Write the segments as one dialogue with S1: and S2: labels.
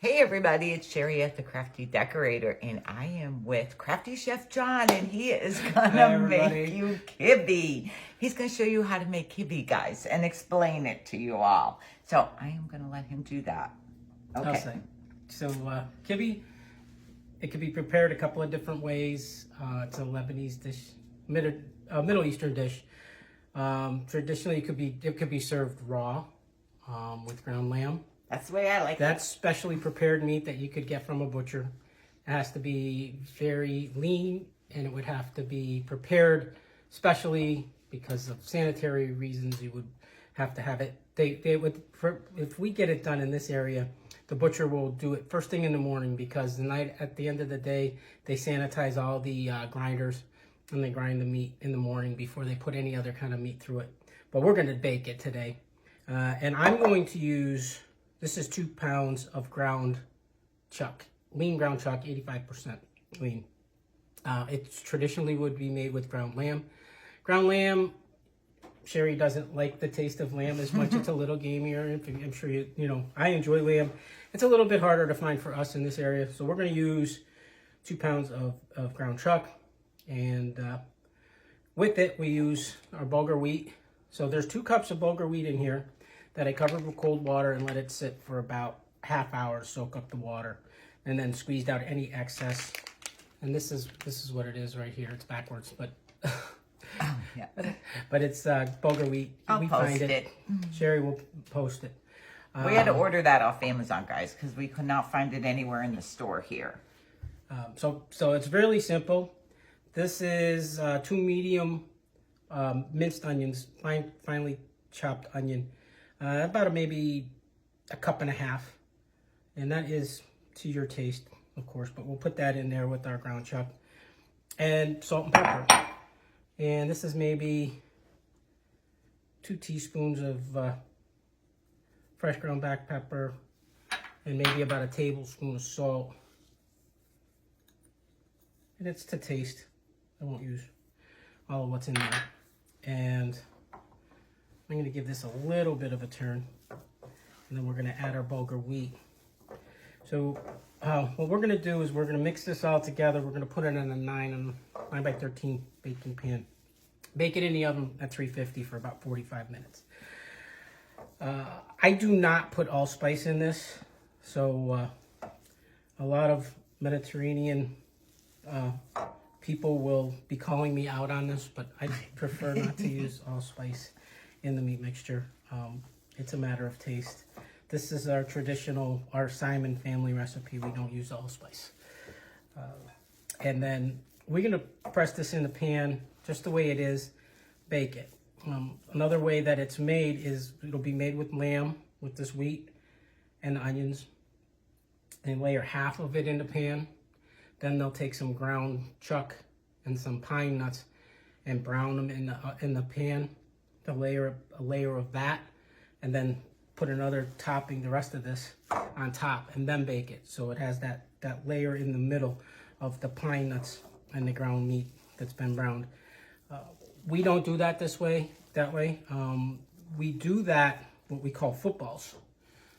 S1: Hey everybody, it's Sherry at the Crafty Decorator, and I am with Crafty Chef John, and he is gonna make you kibbie. He's gonna show you how to make kibbie, guys, and explain it to you all. So I am gonna let him do that. Okay.
S2: So kibbie, it could be prepared a couple of different ways. It's a Lebanese dish, Middle Eastern dish. Traditionally, it could be served raw with ground lamb.
S1: That's the way I like it.
S2: That's specially prepared meat that you could get from a butcher. It has to be very lean, and it would have to be prepared specially because of sanitary reasons. You would have to have it. If we get it done in this area, the butcher will do it first thing in the morning, because at the end of the day, they sanitize all the grinders, and they grind the meat in the morning before they put any other kind of meat through it. But we're going to bake it today, and I'm going to use. This is 2 pounds of ground chuck, lean ground chuck, 85% lean. It traditionally would be made with ground lamb. Ground lamb, Sherry doesn't like the taste of lamb as much. It's a little gamier. I'm sure you know, I enjoy lamb. It's a little bit harder to find for us in this area. So we're going to use 2 pounds of ground chuck. And with it, we use our bulgur wheat. So there's 2 cups of bulgur wheat in here that I covered with cold water and let it sit for about half hour to soak up the water, and then squeezed out any excess. And this is what it is right here. It's backwards, but
S1: Yeah.
S2: but it's bulgur wheat.
S1: I'll post it.
S2: Sherry will post it.
S1: We had to order that off Amazon, guys, because we could not find it anywhere in the store here.
S2: So it's really simple. This is 2 medium minced onions, finely chopped onion. About maybe a cup and a half, and that is to your taste, of course, but we'll put that in there with our ground chuck, and salt and pepper. And this is maybe 2 teaspoons of fresh ground black pepper, and maybe about a tablespoon of salt. And it's to taste. I won't use all of what's in there. And I'm going to give this a little bit of a turn, and then we're going to add our bulgur wheat. So what we're going to do is we're going to mix this all together. We're going to put it in a 9 by 13 baking pan. Bake it in the oven at 350 for about 45 minutes. I do not put allspice in this, so a lot of Mediterranean people will be calling me out on this, but I prefer not to use allspice in the meat mixture. It's a matter of taste. This is our traditional, our Simon family recipe. We don't use allspice. And then we're gonna press this in the pan just the way it is, bake it. Another way that it's made is it'll be made with lamb, with this wheat and the onions, and layer half of it in the pan. Then they'll take some ground chuck and some pine nuts and brown them in the pan. A layer of that, and then put another topping, the rest of this on top, and then bake it. So it has that layer in the middle of the pine nuts and the ground meat that's been browned. We don't do that that way. We do that what we call footballs.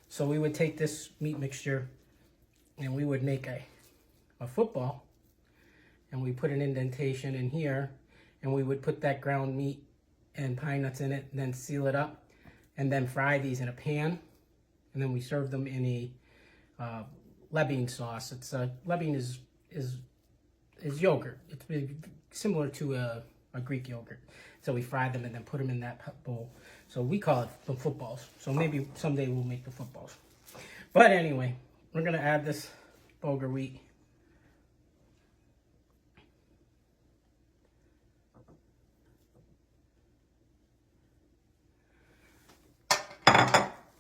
S2: So we would take this meat mixture and we would make a football, and we put an indentation in here, and we would put that ground meat and pine nuts in it, and then seal it up, and then fry these in a pan, and then we serve them in a Lebanese sauce. It's Lebanese is yogurt. It's similar to a Greek yogurt. So we fry them and then put them in that bowl. So we call it the footballs. So maybe someday we'll make the footballs. But anyway, we're gonna add this bulgur wheat.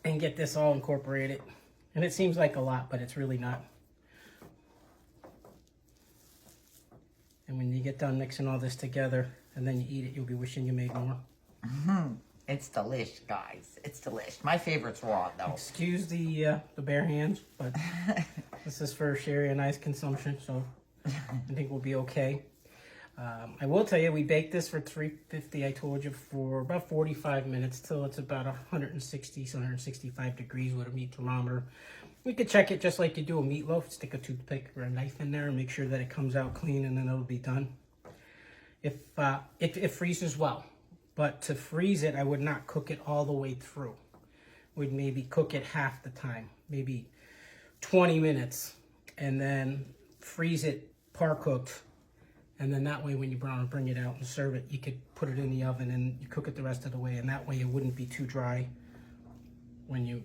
S2: And get this all incorporated. And it seems like a lot, but it's really not. And when you get done mixing all this together and then you eat it, you'll be wishing you made more.
S1: It's delish, guys. It's delish. My favorite's raw, though.
S2: Excuse the bare hands, but this is for Sherry and I's consumption, so I think we'll be okay. I will tell you, we baked this for 350, I told you, for about 45 minutes till it's about 160, 165 degrees with a meat thermometer. We could check it just like you do a meatloaf. Stick a toothpick or a knife in there and make sure that it comes out clean, and then it'll be done. If it freezes well. But to freeze it, I would not cook it all the way through. Would maybe cook it half the time, maybe 20 minutes, and then freeze it par cooked. And then that way when you bring it out and serve it, you could put it in the oven and you cook it the rest of the way, and that way it wouldn't be too dry when you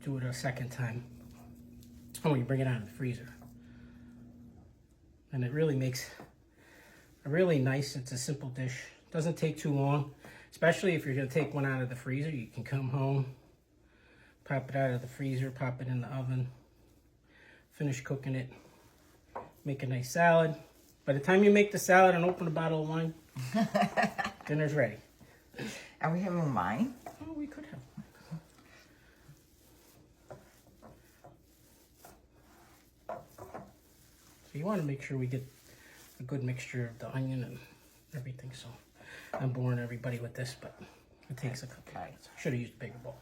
S2: do it a second time. Oh, when you bring it out of the freezer. And it really makes a really nice, it's a simple dish. Doesn't take too long, especially if you're gonna take one out of the freezer. You can come home, pop it out of the freezer, pop it in the oven, finish cooking it, make a nice salad. By the time you make the salad and open a bottle of wine, dinner's ready.
S1: Are we having wine?
S2: Oh, we could have wine. So you want to make sure we get a good mixture of the onion and everything. So I'm boring everybody with this, but it takes a couple minutes. I should have used a bigger bowl.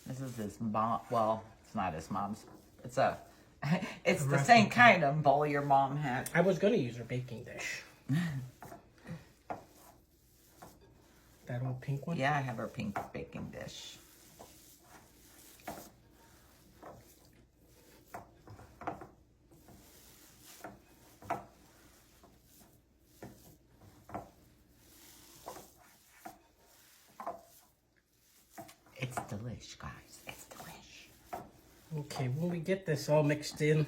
S1: This is his mom. Well, it's not his mom's. It's the same kind of bowl your mom had.
S2: I was gonna use her baking dish. That old pink one?
S1: Yeah, I have her pink baking dish. It's delish, guys. It's delish.
S2: Okay, when we get this all mixed in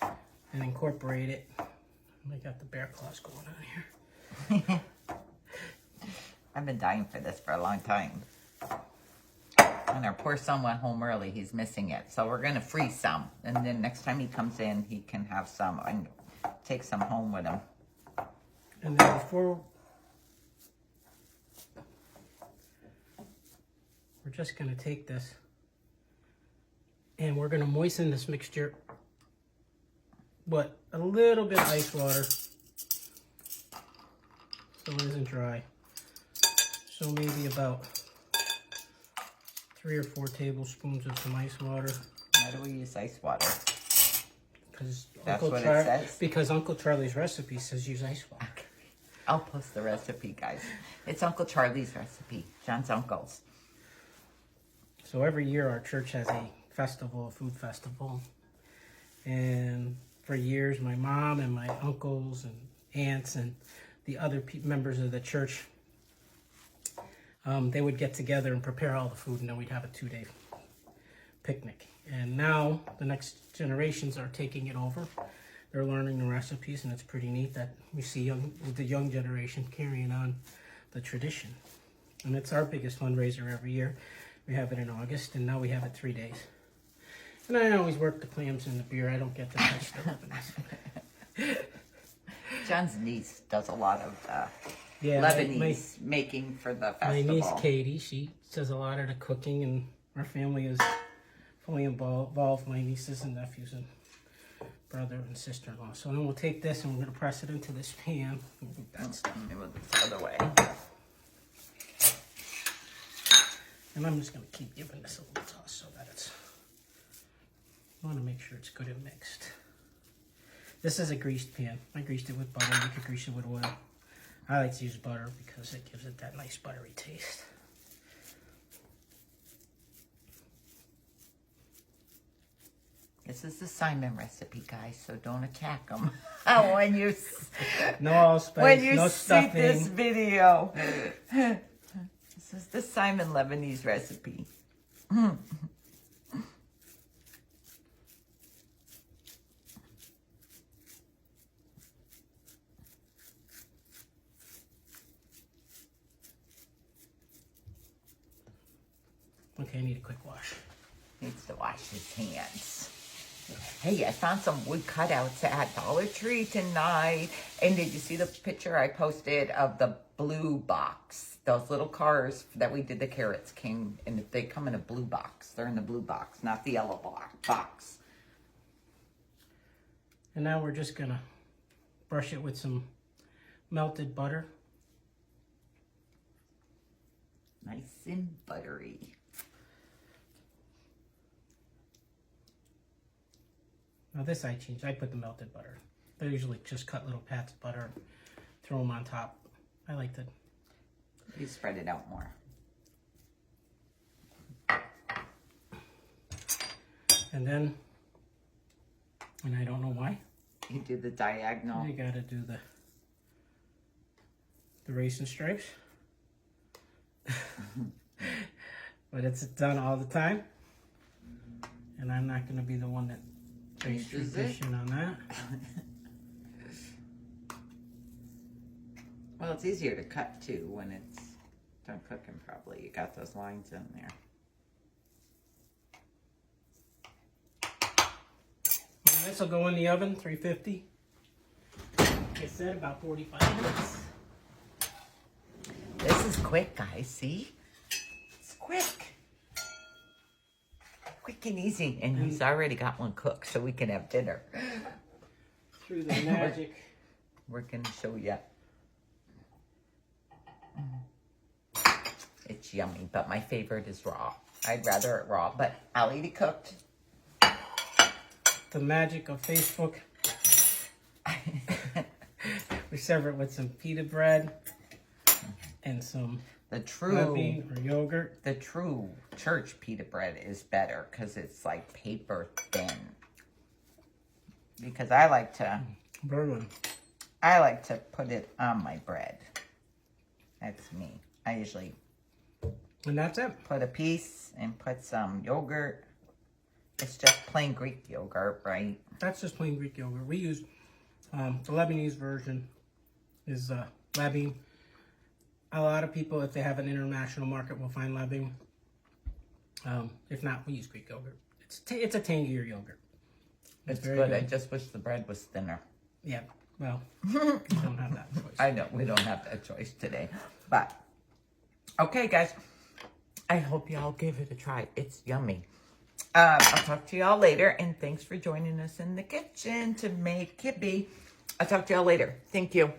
S2: and incorporate it, I got the bear claws going on here.
S1: I've been dying for this for a long time. And our poor son went home early. He's missing it. So we're going to freeze some. And then next time he comes in, he can have some and take some home with him.
S2: And then before, we're just going to take this and we're going to moisten this mixture, but a little bit of ice water so it isn't dry. So maybe about 3 or 4 tablespoons of some ice water.
S1: Why do we use ice water?
S2: Because
S1: That's what it says?
S2: Because Uncle Charlie's recipe says use ice water.
S1: Okay. I'll post the recipe, guys. It's Uncle Charlie's recipe, John's uncle's.
S2: So every year our church has a festival, a food festival. And for years, my mom and my uncles and aunts and the other members of the church, they would get together and prepare all the food, and then we'd have a 2-day picnic. And now the next generations are taking it over. They're learning the recipes, and it's pretty neat that we see the young generation carrying on the tradition. And it's our biggest fundraiser every year. We have it in August, and now we have it 3 days. And I always work the clams and the beer. I don't get to touch the Lebanese.
S1: John's niece does a lot of
S2: Yeah,
S1: Lebanese making for the festival.
S2: My niece Katie, she does a lot of the cooking, and our family is fully involved. My nieces and nephews and brother and sister-in-law. So then we'll take this and we're going to press it into this pan. That's
S1: Move this other way.
S2: And I'm just going to keep giving this a little toss so that it's... I want to make sure it's good and mixed. This is a greased pan. I greased it with butter. You could grease it with oil. I like to use butter because it gives it that nice buttery taste.
S1: This is the Simon recipe, guys, so don't attack him when you
S2: No allspice,
S1: when you
S2: no
S1: see
S2: stuffing.
S1: this video. This is the Simon Lebanese recipe.
S2: Okay, I need a quick wash.
S1: Needs to wash his hands. Hey, I found some wood cutouts at Dollar Tree tonight. And did you see the picture I posted of the blue box? Those little cars that we did the carrots came in. They come in a blue box. They're in the blue box, not the yellow box.
S2: And now we're just gonna brush it with some melted butter.
S1: Nice and buttery.
S2: Now this I changed. I put the melted butter. I usually just cut little pats of butter, throw them on top. I like to.
S1: You spread it out more.
S2: And then, and I don't know why.
S1: You do the diagonal.
S2: You gotta do the racing stripes. But it's done all the time. And I'm not gonna be the one that takes tradition on that.
S1: Well, it's easier to cut too when it's done cooking probably. You got those lines in there.
S2: And this will go in the oven, 350. Like I said, about 45 minutes.
S1: This is quick, guys. See? It's quick. Quick and easy. And he's already got one cooked, so we can have dinner.
S2: Through the magic.
S1: We're going to show you. It's yummy, but my favorite is raw. I'd rather it raw, but I'll eat it cooked.
S2: The magic of Facebook. We serve it with some pita bread and some bean or yogurt.
S1: The true church pita bread is better because it's like paper thin. Because I like to put it on my bread. That's me. I usually
S2: and that's it.
S1: Put a piece and put some yogurt. It's just plain Greek yogurt, right?
S2: That's just plain Greek yogurt. We use the Lebanese version is Labine. A lot of people, if they have an international market, will find Labine. If not, we use Greek yogurt. It's a tangier yogurt.
S1: It's good. I just wish the bread was thinner.
S2: Yeah, well, we don't have that choice.
S1: I know, we don't have that choice today. But, okay, guys. I hope y'all give it a try. It's yummy. I'll talk to y'all later. And thanks for joining us in the kitchen to make Kibbie. I'll talk to y'all later. Thank you.